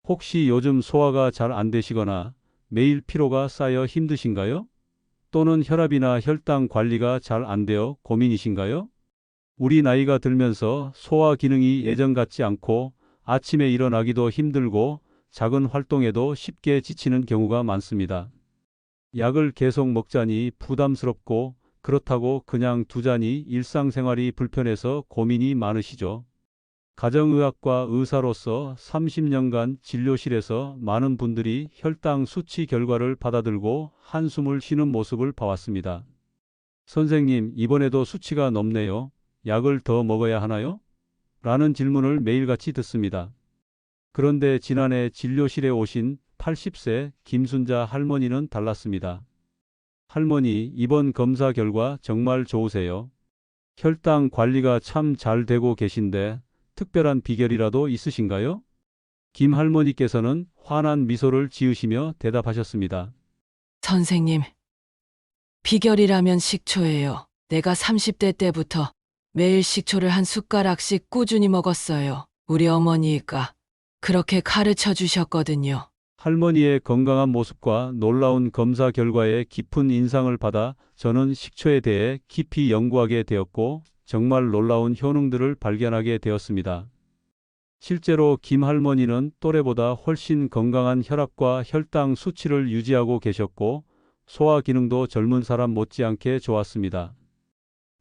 혹시 요즘 소화가 잘 안 되시거나 매일 피로가 쌓여 힘드신가요? 또는 혈압이나 혈당 관리가 잘 안 되어 고민이신가요? 우리 나이가 들면서 소화 기능이 예전 같지 않고 아침에 일어나기도 힘들고 작은 활동에도 쉽게 지치는 경우가 많습니다. 약을 계속 먹자니 부담스럽고 그렇다고 그냥 두자니 일상생활이 불편해서 고민이 많으시죠? 가정의학과 의사로서 30년간 진료실에서 많은 분들이 혈당 수치 결과를 받아들고 한숨을 쉬는 모습을 봐왔습니다. 선생님, 이번에도 수치가 높네요. 약을 더 먹어야 하나요? 라는 질문을 매일같이 듣습니다. 그런데 지난해 진료실에 오신 80세 김순자 할머니는 달랐습니다. 할머니, 이번 검사 결과 정말 좋으세요. 혈당 관리가 참 잘 되고 계신데 특별한 비결이라도 있으신가요? 김 할머니께서는 환한 미소를 지으시며 대답하셨습니다. 선생님, 비결이라면 식초예요. 내가 30대 때부터 매일 식초를 한 숟가락씩 꾸준히 먹었어요. 우리 어머니가 그렇게 가르쳐 주셨거든요. 할머니의 건강한 모습과 놀라운 검사 결과에 깊은 인상을 받아 저는 식초에 대해 깊이 연구하게 되었고 정말 놀라운 효능들을 발견하게 되었습니다. 실제로 김 할머니는 또래보다 훨씬 건강한 혈압과 혈당 수치를 유지하고 계셨고 소화 기능도 젊은 사람 못지않게 좋았습니다.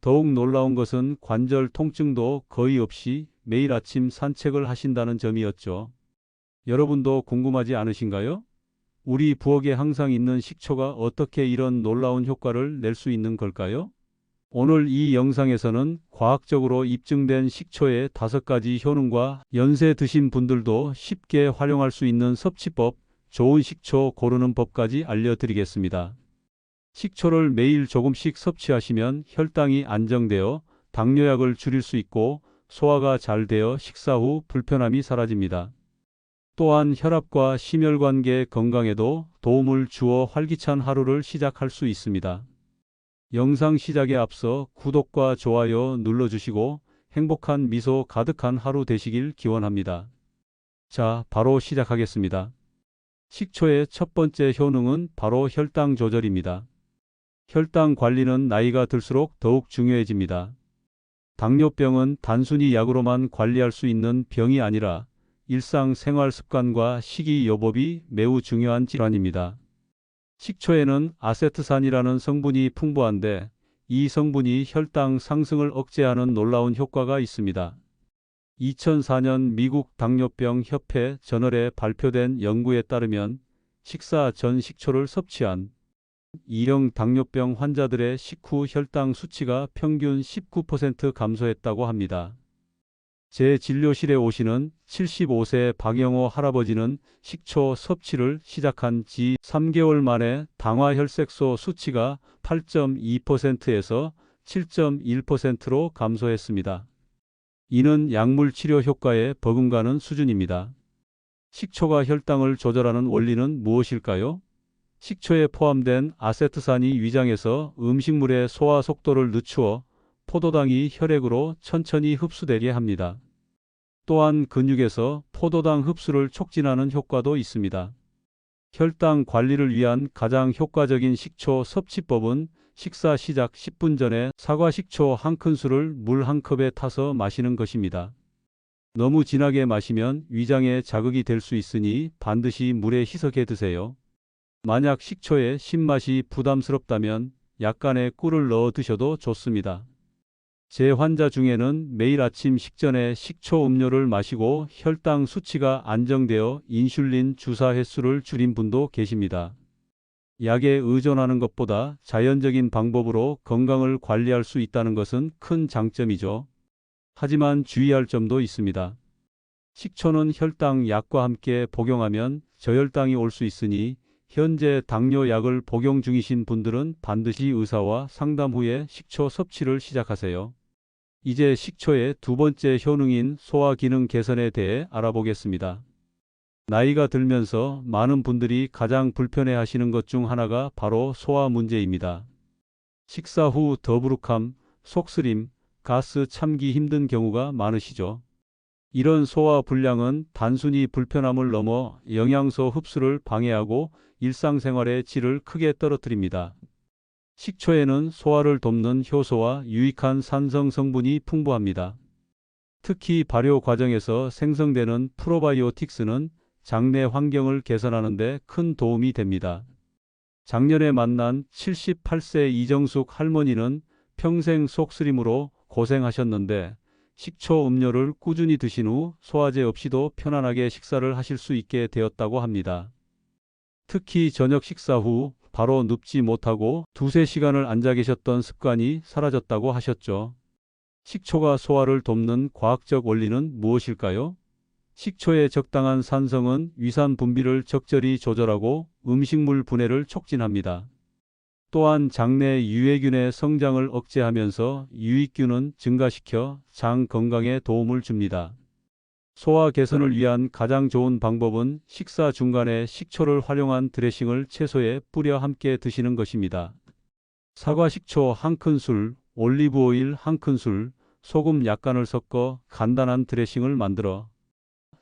더욱 놀라운 것은 관절 통증도 거의 없이 매일 아침 산책을 하신다는 점이었죠. 여러분도 궁금하지 않으신가요? 우리 부엌에 항상 있는 식초가 어떻게 이런 놀라운 효과를 낼 수 있는 걸까요? 오늘 이 영상에서는 과학적으로 입증된 식초의 5가지 효능과 연세 드신 분들도 쉽게 활용할 수 있는 섭취법, 좋은 식초 고르는 법까지 알려드리겠습니다. 식초를 매일 조금씩 섭취하시면 혈당이 안정되어 당뇨약을 줄일 수 있고 소화가 잘 되어 식사 후 불편함이 사라집니다. 또한 혈압과 심혈관계 건강에도 도움을 주어 활기찬 하루를 시작할 수 있습니다. 영상 시작에 앞서 구독과 좋아요 눌러주시고 행복한 미소 가득한 하루 되시길 기원합니다. 자, 바로 시작하겠습니다. 식초의 첫 번째 효능은 바로 혈당 조절입니다. 혈당 관리는 나이가 들수록 더욱 중요해집니다. 당뇨병은 단순히 약으로만 관리할 수 있는 병이 아니라 일상생활 습관과 식이요법이 매우 중요한 질환입니다. 식초에는 아세트산이라는 성분이 풍부한데 이 성분이 혈당 상승을 억제하는 놀라운 효과가 있습니다. 2004년 미국 당뇨병 협회 저널에 발표된 연구에 따르면 식사 전 식초를 섭취한 2형 당뇨병 환자들의 식후 혈당 수치가 평균 19% 감소했다고 합니다. 제 진료실에 오시는 75세 박영호 할아버지는 식초 섭취를 시작한 지 3개월 만에 당화혈색소 수치가 8.2%에서 7.1%로 감소했습니다. 이는 약물 치료 효과에 버금가는 수준입니다. 식초가 혈당을 조절하는 원리는 무엇일까요? 식초에 포함된 아세트산이 위장에서 음식물의 소화 속도를 늦추어 포도당이 혈액으로 천천히 흡수되게 합니다. 또한 근육에서 포도당 흡수를 촉진하는 효과도 있습니다. 혈당 관리를 위한 가장 효과적인 식초 섭취법은 식사 시작 10분 전에 사과 식초 한 큰술을 물 한 컵에 타서 마시는 것입니다. 너무 진하게 마시면 위장에 자극이 될 수 있으니 반드시 물에 희석해 드세요. 만약 식초의 신맛이 부담스럽다면 약간의 꿀을 넣어 드셔도 좋습니다. 제 환자 중에는 매일 아침 식전에 식초 음료를 마시고 혈당 수치가 안정되어 인슐린 주사 횟수를 줄인 분도 계십니다. 약에 의존하는 것보다 자연적인 방법으로 건강을 관리할 수 있다는 것은 큰 장점이죠. 하지만 주의할 점도 있습니다. 식초는 혈당 약과 함께 복용하면 저혈당이 올 수 있으니 현재 당뇨약을 복용 중이신 분들은 반드시 의사와 상담 후에 식초 섭취를 시작하세요. 이제 식초의 두 번째 효능인 소화 기능 개선에 대해 알아보겠습니다. 나이가 들면서 많은 분들이 가장 불편해 하시는 것 중 하나가 바로 소화 문제입니다. 식사 후 더부룩함, 속쓰림, 가스 참기 힘든 경우가 많으시죠. 이런 소화 불량은 단순히 불편함을 넘어 영양소 흡수를 방해하고 일상생활의 질을 크게 떨어뜨립니다. 식초에는 소화를 돕는 효소와 유익한 산성 성분이 풍부합니다. 특히 발효 과정에서 생성되는 프로바이오틱스는 장내 환경을 개선하는 데 큰 도움이 됩니다. 작년에 만난 78세 이정숙 할머니는 평생 속쓰림으로 고생하셨는데 식초 음료를 꾸준히 드신 후 소화제 없이도 편안하게 식사를 하실 수 있게 되었다고 합니다. 특히 저녁 식사 후 바로 눕지 못하고 두세 시간을 앉아 계셨던 습관이 사라졌다고 하셨죠. 식초가 소화를 돕는 과학적 원리는 무엇일까요? 식초의 적당한 산성은 위산 분비를 적절히 조절하고 음식물 분해를 촉진합니다. 또한 장내 유해균의 성장을 억제하면서 유익균은 증가시켜 장 건강에 도움을 줍니다. 소화 개선을 위한 가장 좋은 방법은 식사 중간에 식초를 활용한 드레싱을 채소에 뿌려 함께 드시는 것입니다. 사과 식초 1큰술, 올리브 오일 1큰술, 소금 약간을 섞어 간단한 드레싱을 만들어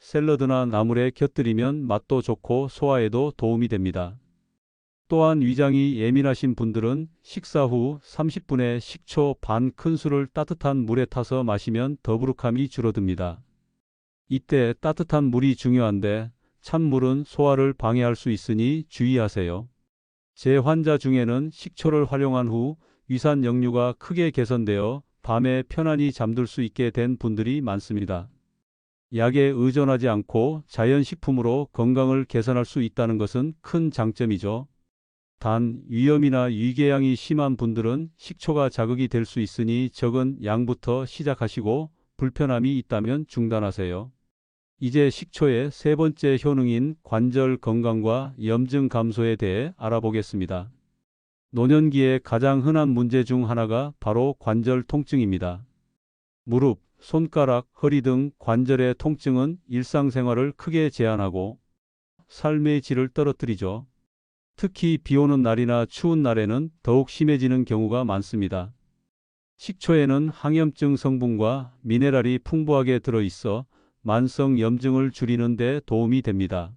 샐러드나 나물에 곁들이면 맛도 좋고 소화에도 도움이 됩니다. 또한 위장이 예민하신 분들은 식사 후 30분에 식초 반 큰술을 따뜻한 물에 타서 마시면 더부룩함이 줄어듭니다. 이때 따뜻한 물이 중요한데 찬물은 소화를 방해할 수 있으니 주의하세요. 제 환자 중에는 식초를 활용한 후 위산 역류가 크게 개선되어 밤에 편안히 잠들 수 있게 된 분들이 많습니다. 약에 의존하지 않고 자연식품으로 건강을 개선할 수 있다는 것은 큰 장점이죠. 단, 위염이나 위궤양이 심한 분들은 식초가 자극이 될 수 있으니 적은 양부터 시작하시고 불편함이 있다면 중단하세요. 이제 식초의 세 번째 효능인 관절 건강과 염증 감소에 대해 알아보겠습니다. 노년기에 가장 흔한 문제 중 하나가 바로 관절 통증입니다. 무릎, 손가락, 허리 등 관절의 통증은 일상생활을 크게 제한하고 삶의 질을 떨어뜨리죠. 특히 비 오는 날이나 추운 날에는 더욱 심해지는 경우가 많습니다. 식초에는 항염증 성분과 미네랄이 풍부하게 들어있어 만성 염증을 줄이는 데 도움이 됩니다.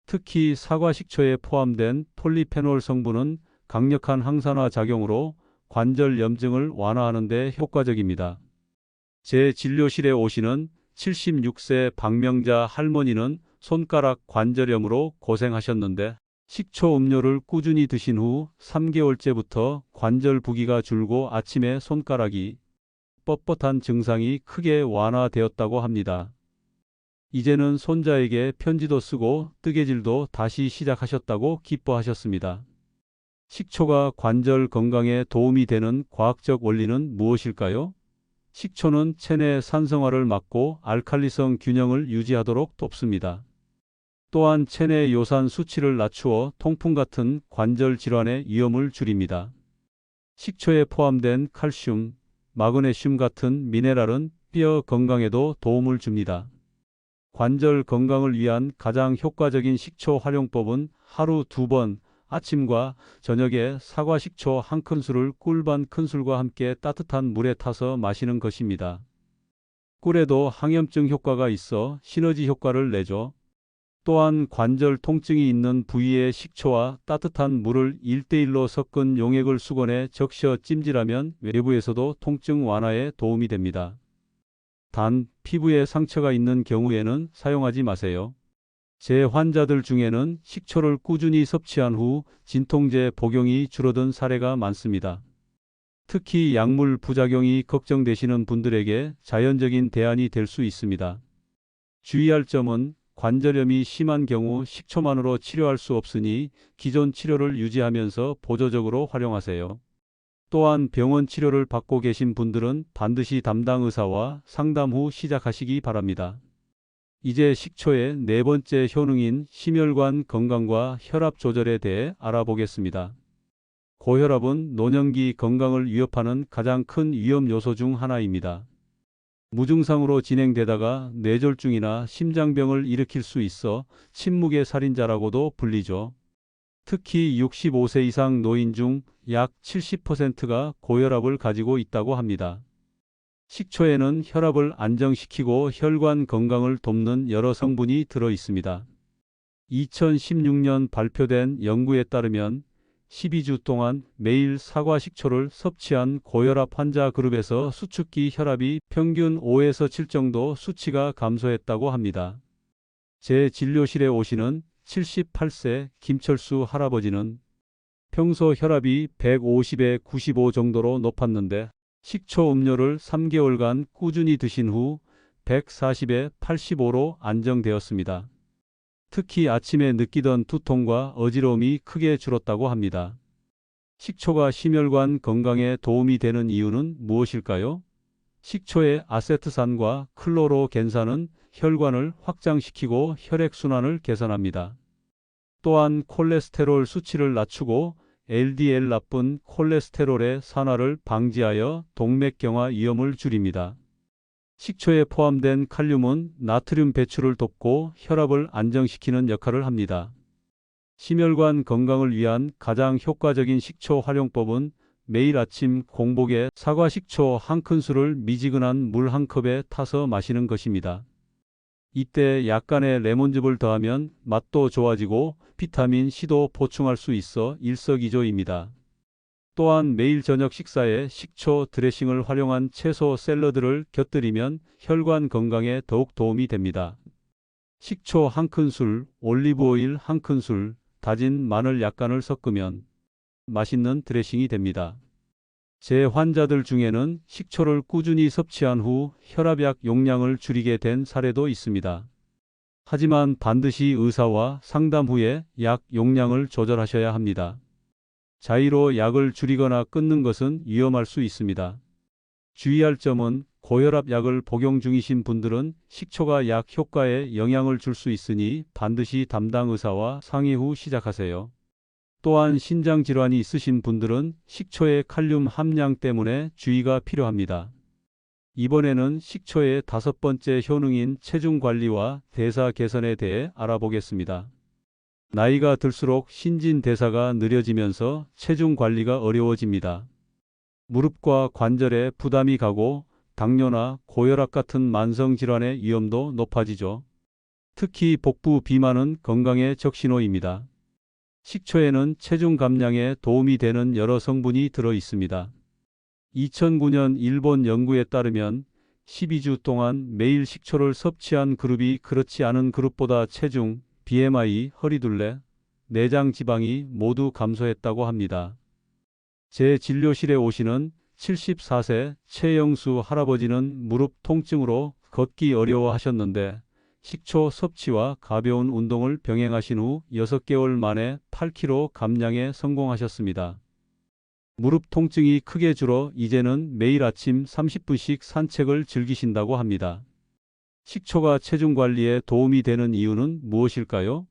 특히 사과 식초에 포함된 폴리페놀 성분은 강력한 항산화 작용으로 관절 염증을 완화하는 데 효과적입니다. 제 진료실에 오시는 76세 박명자 할머니는 손가락 관절염으로 고생하셨는데 식초 음료를 꾸준히 드신 후 3개월째부터 관절 부기가 줄고 아침에 손가락이 뻣뻣한 증상이 크게 완화되었다고 합니다. 이제는 손자에게 편지도 쓰고 뜨개질도 다시 시작하셨다고 기뻐하셨습니다. 식초가 관절 건강에 도움이 되는 과학적 원리는 무엇일까요? 식초는 체내 산성화를 막고 알칼리성 균형을 유지하도록 돕습니다. 또한 체내 요산 수치를 낮추어 통풍 같은 관절 질환의 위험을 줄입니다. 식초에 포함된 칼슘, 마그네슘 같은 미네랄은 뼈 건강에도 도움을 줍니다. 관절 건강을 위한 가장 효과적인 식초 활용법은 하루 2번 아침과 저녁에 사과 식초 1큰술을 꿀 반 큰술과 함께 따뜻한 물에 타서 마시는 것입니다. 꿀에도 항염증 효과가 있어 시너지 효과를 내죠. 또한 관절 통증이 있는 부위에 식초와 따뜻한 물을 1대1로 섞은 용액을 수건에 적셔 찜질하면 외부에서도 통증 완화에 도움이 됩니다. 단, 피부에 상처가 있는 경우에는 사용하지 마세요. 제 환자들 중에는 식초를 꾸준히 섭취한 후 진통제 복용이 줄어든 사례가 많습니다. 특히 약물 부작용이 걱정되시는 분들에게 자연적인 대안이 될 수 있습니다. 주의할 점은 관절염이 심한 경우 식초만으로 치료할 수 없으니 기존 치료를 유지하면서 보조적으로 활용하세요. 또한 병원 치료를 받고 계신 분들은 반드시 담당 의사와 상담 후 시작하시기 바랍니다. 이제 식초의 네 번째 효능인 심혈관 건강과 혈압 조절에 대해 알아보겠습니다. 고혈압은 노년기 건강을 위협하는 가장 큰 위험 요소 중 하나입니다. 무증상으로 진행되다가 뇌졸중이나 심장병을 일으킬 수 있어 침묵의 살인자라고도 불리죠. 특히 65세 이상 노인 중 약 70%가 고혈압을 가지고 있다고 합니다. 식초에는 혈압을 안정시키고 혈관 건강을 돕는 여러 성분이 들어 있습니다. 2016년 발표된 연구에 따르면 12주 동안 매일 사과 식초를 섭취한 고혈압 환자 그룹에서 수축기 혈압이 평균 5에서 7 정도 수치가 감소했다고 합니다. 제 진료실에 오시는 78세 김철수 할아버지는 평소 혈압이 150에 95 정도로 높았는데 식초 음료를 3개월간 꾸준히 드신 후 140에 85로 안정되었습니다. 특히 아침에 느끼던 두통과 어지러움이 크게 줄었다고 합니다. 식초가 심혈관 건강에 도움이 되는 이유는 무엇일까요? 식초의 아세트산과 클로로겐산은 혈관을 확장시키고 혈액순환을 개선합니다. 또한 콜레스테롤 수치를 낮추고 LDL 나쁜 콜레스테롤의 산화를 방지하여 동맥경화 위험을 줄입니다. 식초에 포함된 칼륨은 나트륨 배출을 돕고 혈압을 안정시키는 역할을 합니다. 심혈관 건강을 위한 가장 효과적인 식초 활용법은 매일 아침 공복에 사과 식초 한 큰술을 미지근한 물 한 컵에 타서 마시는 것입니다. 이때 약간의 레몬즙을 더하면 맛도 좋아지고 비타민 C도 보충할 수 있어 일석이조입니다. 또한 매일 저녁 식사에 식초 드레싱을 활용한 채소 샐러드를 곁들이면 혈관 건강에 더욱 도움이 됩니다. 식초 한 큰술, 올리브오일 한 큰술, 다진 마늘 약간을 섞으면 맛있는 드레싱이 됩니다. 제 환자들 중에는 식초를 꾸준히 섭취한 후 혈압약 용량을 줄이게 된 사례도 있습니다. 하지만 반드시 의사와 상담 후에 약 용량을 조절하셔야 합니다. 자의로 약을 줄이거나 끊는 것은 위험할 수 있습니다. 주의할 점은 고혈압 약을 복용 중이신 분들은 식초가 약 효과에 영향을 줄 수 있으니 반드시 담당 의사와 상의 후 시작하세요. 또한 신장 질환이 있으신 분들은 식초의 칼륨 함량 때문에 주의가 필요합니다. 이번에는 식초의 5번째 효능인 체중 관리와 대사 개선에 대해 알아보겠습니다. 나이가 들수록 신진대사가 느려지면서 체중 관리가 어려워집니다. 무릎과 관절에 부담이 가고 당뇨나 고혈압 같은 만성질환의 위험도 높아지죠. 특히 복부 비만은 건강의 적신호입니다. 식초에는 체중 감량에 도움이 되는 여러 성분이 들어 있습니다. 2009년 일본 연구에 따르면 12주 동안 매일 식초를 섭취한 그룹이 그렇지 않은 그룹보다 체중, BMI, 허리둘레, 내장 지방이 모두 감소했다고 합니다. 제 진료실에 오시는 74세 최영수 할아버지는 무릎 통증으로 걷기 어려워하셨는데 식초 섭취와 가벼운 운동을 병행하신 후 6개월 만에 8kg 감량에 성공하셨습니다. 무릎 통증이 크게 줄어 이제는 매일 아침 30분씩 산책을 즐기신다고 합니다. 식초가 체중 관리에 도움이 되는 이유는 무엇일까요?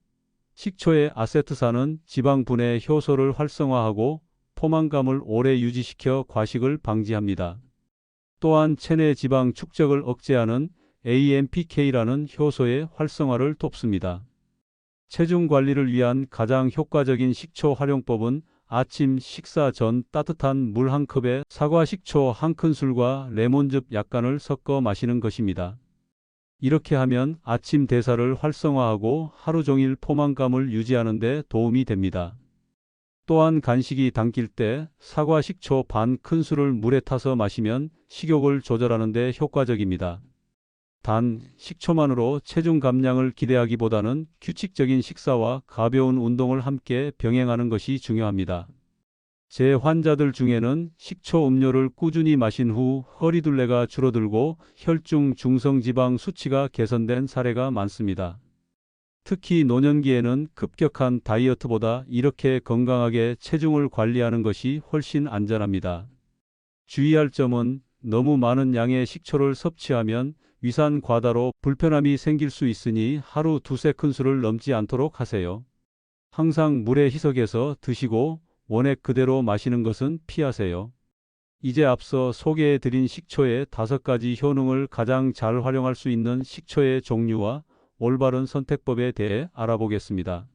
식초의 아세트산은 지방 분해 효소를 활성화하고 포만감을 오래 유지시켜 과식을 방지합니다. 또한 체내 지방 축적을 억제하는 AMPK라는 효소의 활성화를 돕습니다. 체중 관리를 위한 가장 효과적인 식초 활용법은 아침 식사 전 따뜻한 물 한 컵에 사과 식초 한 큰술과 레몬즙 약간을 섞어 마시는 것입니다. 이렇게 하면 아침 대사를 활성화하고 하루 종일 포만감을 유지하는 데 도움이 됩니다. 또한 간식이 당길 때 사과 식초 반 큰술을 물에 타서 마시면 식욕을 조절하는 데 효과적입니다. 단, 식초만으로 체중 감량을 기대하기보다는 규칙적인 식사와 가벼운 운동을 함께 병행하는 것이 중요합니다. 제 환자들 중에는 식초 음료를 꾸준히 마신 후 허리둘레가 줄어들고 혈중 중성지방 수치가 개선된 사례가 많습니다. 특히 노년기에는 급격한 다이어트보다 이렇게 건강하게 체중을 관리하는 것이 훨씬 안전합니다. 주의할 점은 너무 많은 양의 식초를 섭취하면 위산 과다로 불편함이 생길 수 있으니 하루 2-3큰술을 넘지 않도록 하세요. 항상 물에 희석해서 드시고 원액 그대로 마시는 것은 피하세요. 이제 앞서 소개해드린 식초의 5가지 효능을 가장 잘 활용할 수 있는 식초의 종류와 올바른 선택법에 대해 알아보겠습니다.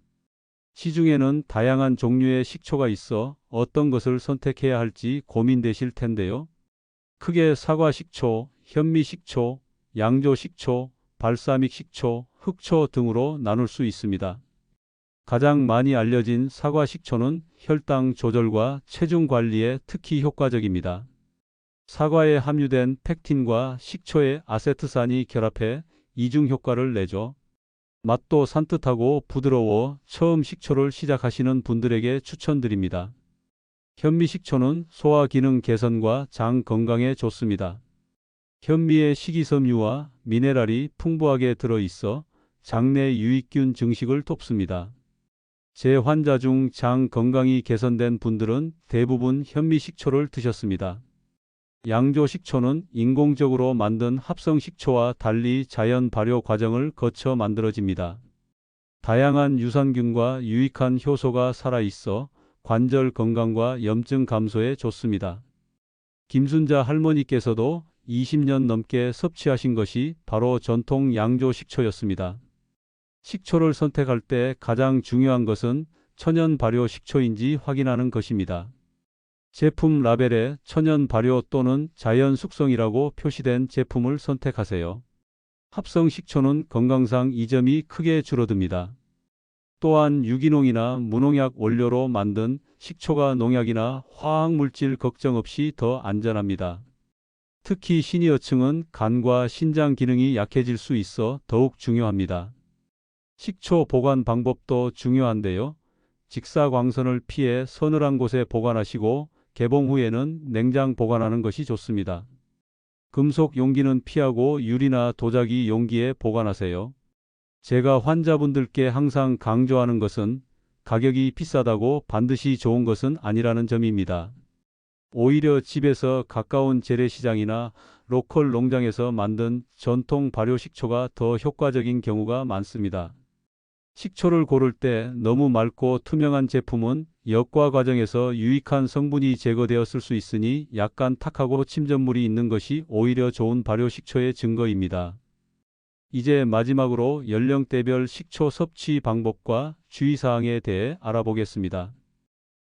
시중에는 다양한 종류의 식초가 있어 어떤 것을 선택해야 할지 고민되실 텐데요. 크게 사과 식초, 현미 식초, 양조 식초, 발사믹 식초, 흑초 등으로 나눌 수 있습니다. 가장 많이 알려진 사과 식초는 혈당 조절과 체중 관리에 특히 효과적입니다. 사과에 함유된 펙틴과 식초의 아세트산이 결합해 이중 효과를 내죠. 맛도 산뜻하고 부드러워 처음 식초를 시작하시는 분들에게 추천드립니다. 현미식초는 소화 기능 개선과 장 건강에 좋습니다. 현미에 식이섬유와 미네랄이 풍부하게 들어있어 장내 유익균 증식을 돕습니다. 제 환자 중 장 건강이 개선된 분들은 대부분 현미식초를 드셨습니다. 양조식초는 인공적으로 만든 합성식초와 달리 자연 발효 과정을 거쳐 만들어집니다. 다양한 유산균과 유익한 효소가 살아있어 관절 건강과 염증 감소에 좋습니다. 김순자 할머니께서도 20년 넘게 섭취하신 것이 바로 전통 양조식초였습니다. 식초를 선택할 때 가장 중요한 것은 천연 발효 식초인지 확인하는 것입니다. 제품 라벨에 천연 발효 또는 자연 숙성이라고 표시된 제품을 선택하세요. 합성 식초는 건강상 이점이 크게 줄어듭니다. 또한 유기농이나 무농약 원료로 만든 식초가 농약이나 화학물질 걱정 없이 더 안전합니다. 특히 시니어층은 간과 신장 기능이 약해질 수 있어 더욱 중요합니다. 식초 보관 방법도 중요한데요. 직사광선을 피해 서늘한 곳에 보관하시고 개봉 후에는 냉장 보관하는 것이 좋습니다. 금속 용기는 피하고 유리나 도자기 용기에 보관하세요. 제가 환자분들께 항상 강조하는 것은 가격이 비싸다고 반드시 좋은 것은 아니라는 점입니다. 오히려 집에서 가까운 재래시장이나 로컬 농장에서 만든 전통 발효 식초가 더 효과적인 경우가 많습니다. 식초를 고를 때 너무 맑고 투명한 제품은 역과 과정에서 유익한 성분이 제거되었을 수 있으니 약간 탁하고 침전물이 있는 것이 오히려 좋은 발효 식초의 증거입니다. 이제 마지막으로 연령대별 식초 섭취 방법과 주의사항에 대해 알아보겠습니다.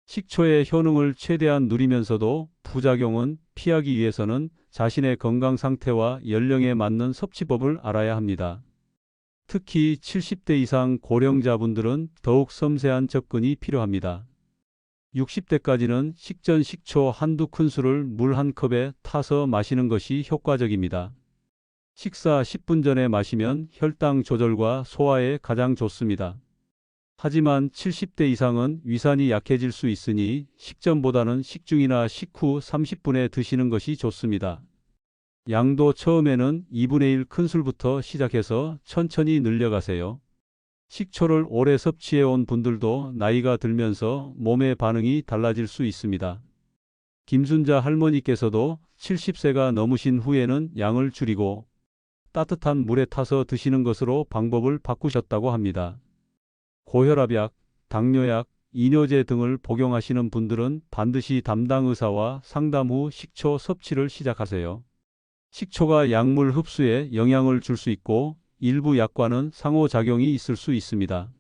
식초의 효능을 최대한 누리면서도 부작용은 피하기 위해서는 자신의 건강 상태와 연령에 맞는 섭취법을 알아야 합니다. 특히 70대 이상 고령자분들은 더욱 섬세한 접근이 필요합니다. 60대까지는 식전 식초 한두 큰술을 물 한 컵에 타서 마시는 것이 효과적입니다. 식사 10분 전에 마시면 혈당 조절과 소화에 가장 좋습니다. 하지만 70대 이상은 위산이 약해질 수 있으니 식전보다는 식중이나 식후 30분에 드시는 것이 좋습니다. 양도 처음에는 2분의 1 큰술부터 시작해서 천천히 늘려가세요. 식초를 오래 섭취해온 분들도 나이가 들면서 몸의 반응이 달라질 수 있습니다. 김순자 할머니께서도 70세가 넘으신 후에는 양을 줄이고 따뜻한 물에 타서 드시는 것으로 방법을 바꾸셨다고 합니다. 고혈압약, 당뇨약, 이뇨제 등을 복용하시는 분들은 반드시 담당 의사와 상담 후 식초 섭취를 시작하세요. 식초가 약물 흡수에 영향을 줄 수 있고 일부 약과는 상호작용이 있을 수 있습니다.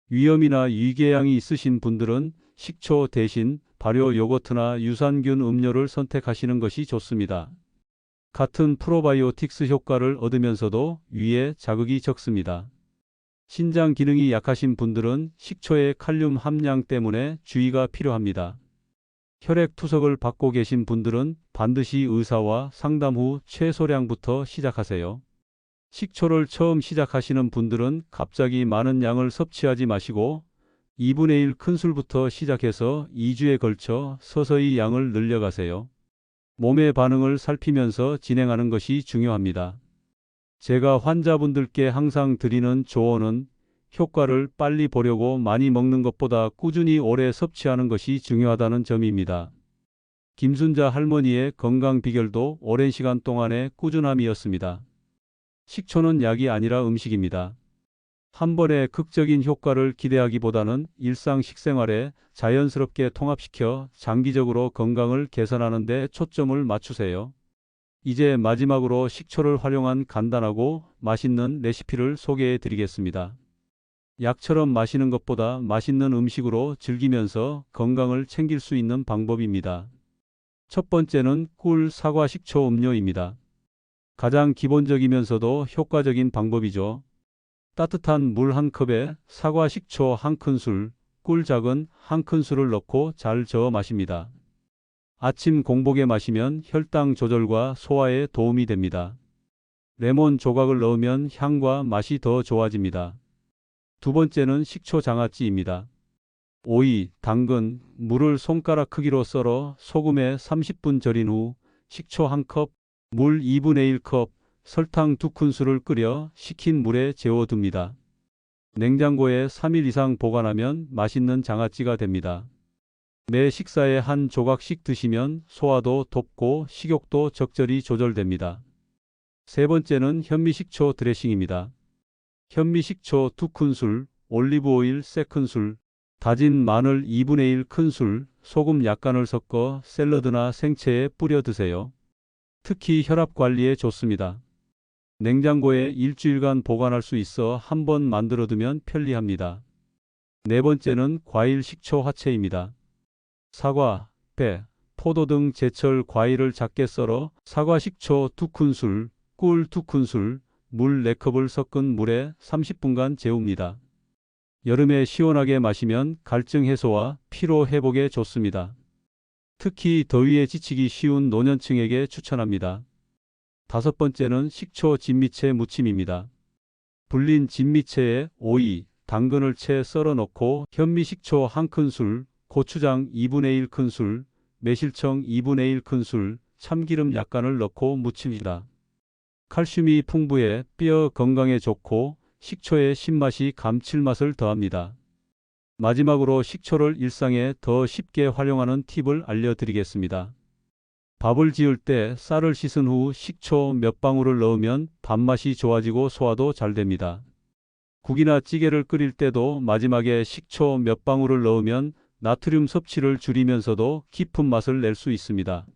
위염이나 위궤양이 있으신 분들은 식초 대신 발효 요거트나 유산균 음료를 선택하시는 것이 좋습니다. 같은 프로바이오틱스 효과를 얻으면서도 위에 자극이 적습니다. 신장 기능이 약하신 분들은 식초의 칼륨 함량 때문에 주의가 필요합니다. 혈액 투석을 받고 계신 분들은 반드시 의사와 상담 후 최소량부터 시작하세요. 식초를 처음 시작하시는 분들은 갑자기 많은 양을 섭취하지 마시고 2분의 1 큰술부터 시작해서 2주에 걸쳐 서서히 양을 늘려가세요. 몸의 반응을 살피면서 진행하는 것이 중요합니다. 제가 환자분들께 항상 드리는 조언은 효과를 빨리 보려고 많이 먹는 것보다 꾸준히 오래 섭취하는 것이 중요하다는 점입니다. 김순자 할머니의 건강 비결도 오랜 시간 동안의 꾸준함이었습니다. 식초는 약이 아니라 음식입니다. 한 번에 극적인 효과를 기대하기보다는 일상 식생활에 자연스럽게 통합시켜 장기적으로 건강을 개선하는 데 초점을 맞추세요. 이제 마지막으로 식초를 활용한 간단하고 맛있는 레시피를 소개해 드리겠습니다. 약처럼 마시는 것보다 맛있는 음식으로 즐기면서 건강을 챙길 수 있는 방법입니다. 첫 번째는 꿀 사과 식초 음료입니다. 가장 기본적이면서도 효과적인 방법이죠. 따뜻한 물 한 컵에 사과 식초 한 큰술, 꿀 작은 한 큰술을 넣고 잘 저어 마십니다. 아침 공복에 마시면 혈당 조절과 소화에 도움이 됩니다. 레몬 조각을 넣으면 향과 맛이 더 좋아집니다. 두 번째는 식초 장아찌입니다. 오이, 당근, 물을 손가락 크기로 썰어 소금에 30분 절인 후 식초 1컵, 물 2분의 1컵, 설탕 2큰술을 끓여 식힌 물에 재워둡니다. 냉장고에 3일 이상 보관하면 맛있는 장아찌가 됩니다. 매 식사에 한 조각씩 드시면 소화도 돕고 식욕도 적절히 조절됩니다. 세 번째는 현미식초 드레싱입니다. 현미식초 2큰술, 올리브오일 3큰술, 다진 마늘 2분의 1 큰술, 소금 약간을 섞어 샐러드나 생채에 뿌려 드세요. 특히 혈압 관리에 좋습니다. 냉장고에 일주일간 보관할 수 있어 한 번 만들어 두면 편리합니다. 네 번째는 과일 식초 화채입니다. 사과, 배, 포도 등 제철 과일을 작게 썰어 사과 식초 2큰술, 꿀 2큰술, 물 4컵을 섞은 물에 30분간 재웁니다. 여름에 시원하게 마시면 갈증 해소와 피로 회복에 좋습니다. 특히 더위에 지치기 쉬운 노년층에게 추천합니다. 다섯 번째는 식초 진미채 무침입니다. 불린 진미채에 오이, 당근을 채 썰어 넣고 현미식초 1큰술, 고추장 2분의 1 큰술, 매실청 2분의 1 큰술, 참기름 약간을 넣고 무칩니다. 칼슘이 풍부해 뼈 건강에 좋고 식초의 신맛이 감칠맛을 더합니다. 마지막으로 식초를 일상에 더 쉽게 활용하는 팁을 알려드리겠습니다. 밥을 지을 때 쌀을 씻은 후 식초 몇 방울을 넣으면 밥맛이 좋아지고 소화도 잘 됩니다. 국이나 찌개를 끓일 때도 마지막에 식초 몇 방울을 넣으면 나트륨 섭취를 줄이면서도 깊은 맛을 낼 수 있습니다.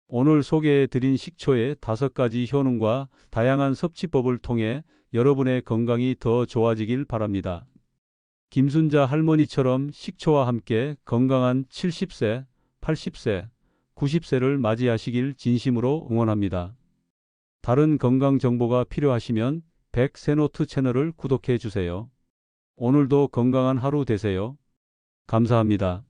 오늘 소개해 드린 식초의 5가지 효능과 다양한 섭취법을 통해 여러분의 건강이 더 좋아지길 바랍니다. 김순자 할머니처럼 식초와 함께 건강한 70세, 80세, 90세를 맞이하시길 진심으로 응원합니다. 다른 건강 정보가 필요하시면 백세노트 채널을 구독해 주세요. 오늘도 건강한 하루 되세요. 감사합니다.